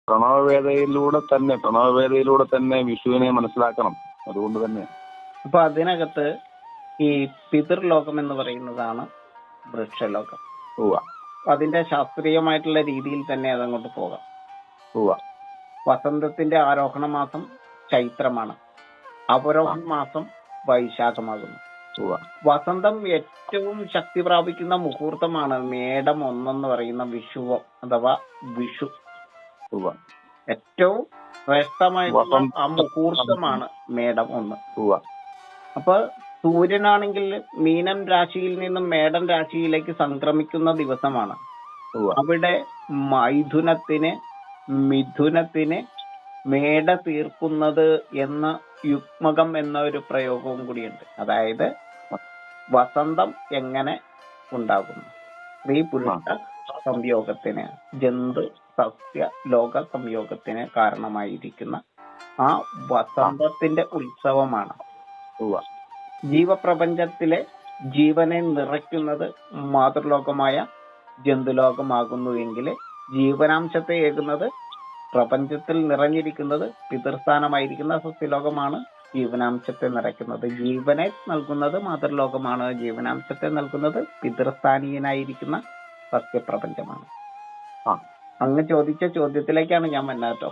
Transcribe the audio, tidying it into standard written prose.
പ്രണവവേദയിലൂടെ തന്നെ വിഷുവിനെ മനസ്സിലാക്കണം. അതുകൊണ്ട് തന്നെ അപ്പൊ അതിനകത്ത് ഈ പിതൃലോകം എന്ന് പറയുന്നതാണ് വൃക്ഷലോകം. അതിന്റെ ശാസ്ത്രീയമായിട്ടുള്ള രീതിയിൽ തന്നെ അതങ്ങോട്ട് പോകാം. വസന്തത്തിന്റെ ആരോഹണ മാസം ചൈത്രമാണ്, അവരോഹണ മാസം വൈശാഖമാകുന്നു. വസന്തം ഏറ്റവും ശക്തി പ്രാപിക്കുന്ന മുഹൂർത്തമാണ് മേടം 1 എന്ന് പറയുന്ന വിഷുവം അഥവാ വിഷു. ഏറ്റവും ശ്രേഷ്ഠമായിട്ടുള്ള ആ മുഹൂർത്തമാണ് മേടം 1. അപ്പൊ സൂര്യനാണെങ്കിൽ മീനം രാശിയിൽ നിന്നും മേടം രാശിയിലേക്ക് സംക്രമിക്കുന്ന ദിവസമാണ്. അവിടെ മിഥുനത്തിന് മേട തീർക്കുന്നത് എന്ന യുഗ്മകം എന്ന ഒരു പ്രയോഗവും കൂടിയുണ്ട്. അതായത് വസന്തം എങ്ങനെ ഉണ്ടാകുന്നു, സ്ത്രീ പുരുഷ സംയോഗത്തിന്, ജന്തു സസ്യ ലോക സംയോഗത്തിന് കാരണമായിരിക്കുന്ന ആ വസന്തത്തിന്റെ ഉത്സവമാണ്. ജീവപ്രപഞ്ചത്തിലെ ജീവനെ നിറയ്ക്കുന്നത് മാതൃലോകമായ ജന്തുലോകമാകുന്നുവെങ്കിൽ ജീവനാംശത്തെ ഏകുന്നത്, പ്രപഞ്ചത്തിൽ നിറഞ്ഞിരിക്കുന്നത് പിതൃസ്ഥാനമായിരിക്കുന്ന സസ്യലോകമാണ്. ജീവനാംശത്തെ നിറയ്ക്കുന്നത്, ജീവനെ നൽകുന്നത് മാതൃലോകമാണ്. ജീവനാംശത്തെ നൽകുന്നത് പിതൃസ്ഥാനീയനായിരിക്കുന്ന സസ്യപ്രപഞ്ചമാണ്. അങ്ങ് ചോദിച്ച ചോദ്യത്തിലേക്കാണ് ഞാൻ വന്നത് കേട്ടോ.